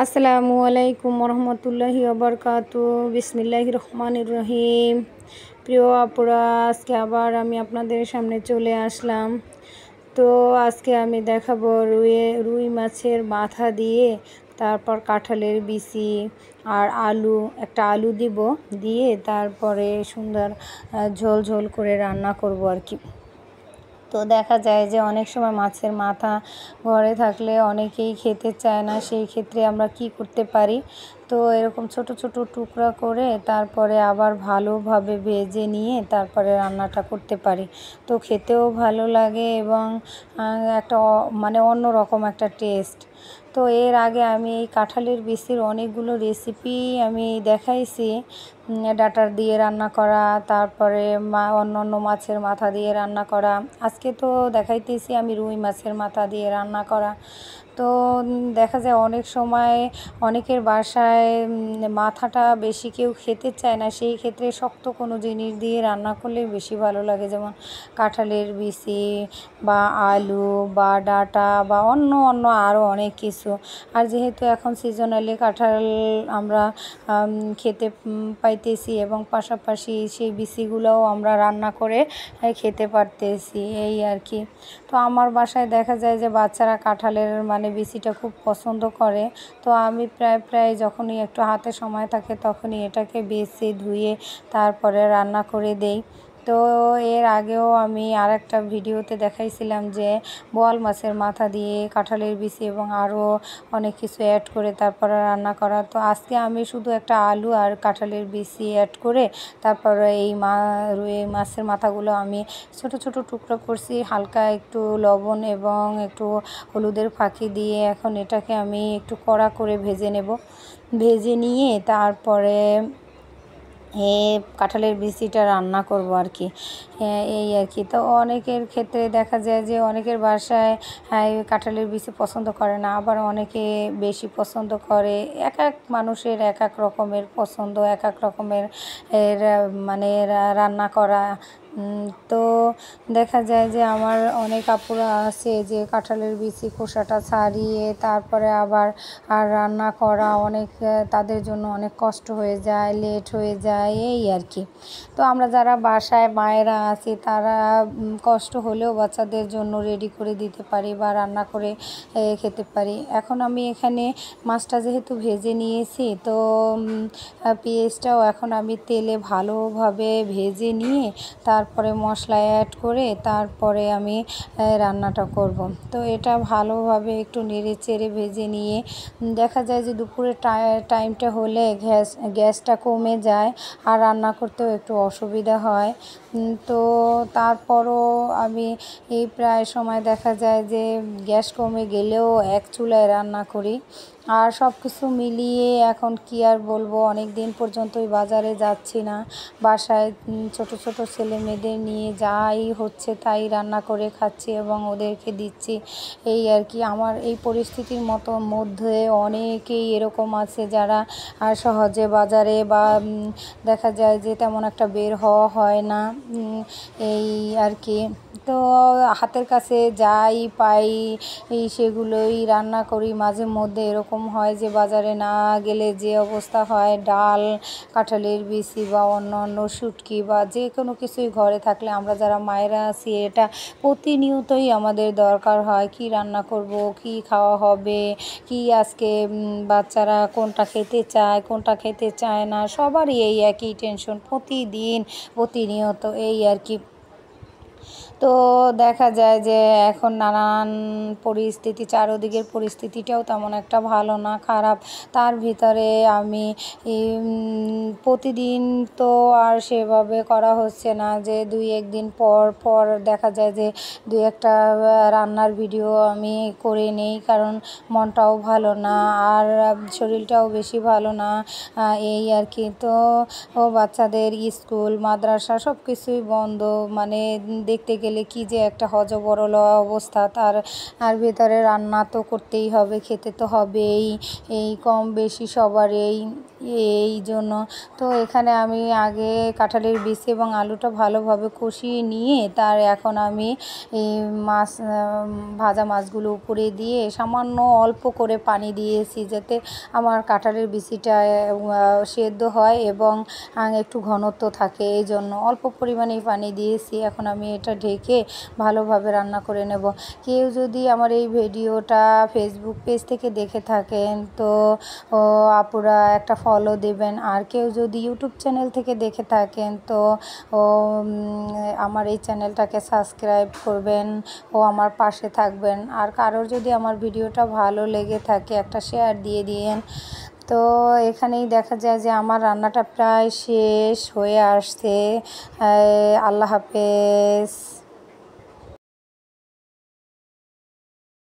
আসসালামু আলাইকুম রহমতুল্লাহি ওবরকাতু। বিসমিল্লাহির রহমানির রহিম। প্রিয় আপুরা, আজকে আবার আমি আপনাদের সামনে চলে আসলাম। তো আজকে আমি দেখাবো রুই মাছের মাথা দিয়ে, তারপর কাঁঠালের বিচি আর একটা আলু দিব, দিয়ে তারপরে সুন্দর ঝোল ঝোল করে রান্না করব আর কি। তো দেখা যায় যে অনেক সময় মাছের মাথা ঘরে থাকলে অনেকেই খেতে চায় না, সেই ক্ষেত্রে আমরা কি করতে পারি, তো এরকম ছোট ছোট টুকরা করে তারপরে আবার ভালোভাবে ভেজে নিয়ে তারপরে রান্নাটা করতে পারি। তো খেতেও ভালো লাগে এবং একটা মানে অন্যরকম একটা টেস্ট। তো এর আগে আমি এই কাঁঠালের বিচির অনেকগুলো রেসিপি আমি দেখাইছি, ডাঁটার দিয়ে রান্না করা, তারপরে অন্য মাছের মাথা দিয়ে রান্না করা। আজকে তো দেখাইতেছি আমি রুই মাছের মাথা দিয়ে রান্না করা। তো দেখা যায় অনেক সময় অনেকের বাসায় মাথাটা বেশি কেউ খেতে চায় না, সেই ক্ষেত্রে শক্ত কোনো জিনিস দিয়ে রান্না করলে বেশি ভালো লাগে, যেমন কাঁঠালের বিচি বা আলু বা ডাঁটা বা অন্য আরও অনেক কিছু। আর যেহেতু এখন সিজনালি কাঁঠাল আমরা খেতে পাইতেছি এবং পাশাপাশি সেই বিচিগুলোও আমরা রান্না করে খেতে পারতেছি, এই আর কি। তো আমার বাসায় দেখা যায় যে বাচ্চারা কাঁঠালের বিচিটা খুব পছন্দ করে। তো আমি প্রায় যখনই একটু হাতে সময় থাকে তখনই এটাকে বেছে ধুয়ে তারপরে রান্না করে দেই। তো এর আগেও আমি আরেকটা ভিডিওতে দেখাইছিলাম যে বোয়াল মাছের মাথা দিয়ে কাঁঠালের বিচি এবং আরও অনেক কিছু অ্যাড করে তারপরে রান্না করা। তো আজকে আমি শুধু একটা আলু আর কাঁঠালের বিচি অ্যাড করে তারপরে এই রুই মাছের মাথাগুলো আমি ছোট ছোট টুকরো করছি, হালকা একটু লবণ এবং একটু হলুদের ফাঁকি দিয়ে এখন এটাকে আমি একটু কড়া করে ভেজে নেব। ভেজে নিয়ে তারপরে কাঁঠালের বিচিটা রান্না করব আর কি, এই আর কি। তো অনেকের ক্ষেত্রে দেখা যায় যে অনেকের বাসায় কাঁঠালের বিচি পছন্দ করে না, আবার অনেকে বেশি পছন্দ করে। এক এক মানুষের এক এক রকমের পছন্দ, এক এক রকমের রান্না করা। তো দেখা যায় যে আমার অনেক আপুরা আছে যে কাঁঠালের বিচি খোসাটা ছাড়িয়ে তারপরে আবার রান্না করা অনেক তাদের জন্য অনেক কষ্ট হয়ে যায়, লেট হয়ে যায়, এই আর কি। তো আমরা যারা বাসায় মায়েরা আছি তারা কষ্ট হলেও বাচ্চাদের জন্য রেডি করে দিতে পারি বা রান্না করে খেতে পারি। এখন আমি এখানে মাছটা যেহেতু ভেজে নিয়েছি, তো পেঁয়াজটাও এখন আমি তেলে ভালোভাবে ভেজে নিয়ে তারপরে মশলা অ্যাড করে তারপরে আমি রান্নাটা করব। তো এটা ভালোভাবে একটু নেড়ে চেড়ে ভেজে নিয়ে দেখা যায় যে দুপুরের টাইমটা হলে গ্যাসটা কমে যায় আর রান্না করতেও একটু অসুবিধা হয়। তো তারপরও আমি এই প্রায় সময় দেখা যায় যে গ্যাস কমে গেলেও এক চুলায় রান্না করি। আর সব কিছু মিলিয়ে এখন কি আর বলবো, অনেক দিন পর্যন্তই বাজারে যাচ্ছি না, বাসায় ছোট ছোট ছেলে মেয়েদের নিয়ে যাই হচ্ছে তাই রান্না করে খাচ্ছি এবং ওদেরকে দিচ্ছি, এই আর কি। আমার এই পরিস্থিতির মধ্যে অনেকেই এরকম আছে যারা সহজে বাজারে বা দেখা যায় যে তেমন একটা বের হওয়া হয় না, এই আর কি। তো হাতের কাছে যাই পাই সেগুলোই রান্না করি। মাঝে মধ্যে এরকম হয় যে বাজারে না গেলে যে অবস্থা হয়, ডাল, কাঁঠালের বিচি বা অন্য শুটকি বা যে কোনো কিছুই ঘরে থাকলে আমরা যারা মায়েরা আছি এটা প্রতিনিয়তই আমাদের দরকার হয়, কি রান্না করব, কি খাওয়া হবে, কি আজকে বাচ্চারা কোনটা খেতে চায় কোনটা খেতে চায় না, সবারই এই একই টেনশন প্রতিনিয়ত, এই আর কি। তো দেখা যায় যে এখন নানান পরিস্থিতি, চারদিকের পরিস্থিতিটাও তেমন একটা ভালো না, খারাপ। তার ভিতরে আমি প্রতিদিন তো আর সেভাবে করা হচ্ছে না যে দুই একদিন পর দেখা যায় যে দুই একটা রান্নার ভিডিও আমি করে নেই, কারণ মনটাও ভালো না আর শরীরটাও বেশি ভালো না, এই আর কি। তো বাচ্চাদের স্কুল মাদ্রাসা সব কিছুই বন্ধ, দেখতে গেলে গেলে কি যে একটা হজবরল অবস্থা, তার ভিতরে রান্না তো করতেই হবে, খেতে তো হবেই, এই কম বেশি সবারই এই জন্য। তো এখানে আমি আগে কাঁঠালের বিচি এবং আলুটা ভালোভাবে কষিয়ে নিয়ে এখন আমি এই ভাজা মাছগুলো উপরে দিয়ে সামান্য অল্প করে পানি দিয়েছি, যাতে আমার কাঁঠালের বিচিটা সেদ্ধ হয় এবং একটু ঘনত্ব থাকে, এই জন্য অল্প পরিমাণেই পানি দিয়েছি। এখন আমি এটা ঢেকে ভালোভাবে রান্না করে নেব। কেউ যদি আমার এই ভিডিওটা ফেসবুক পেজ থেকে দেখে থাকেন তো আপুরা একটা ফলো দেবেন, আর কেউ যদি ইউটিউব চ্যানেল থেকে দেখে থাকেন তো আমার এই চ্যানেলটাকে সাবস্ক্রাইব করবেন ও আমার পাশে থাকবেন। আর কারোর যদি আমার ভিডিওটা ভালো লেগে থাকে একটা শেয়ার দিয়ে দিন। তো এখানেই দেখা যায় যে আমার রান্নাটা প্রায় শেষ হয়ে আসছে। আল্লাহ হাফেজ।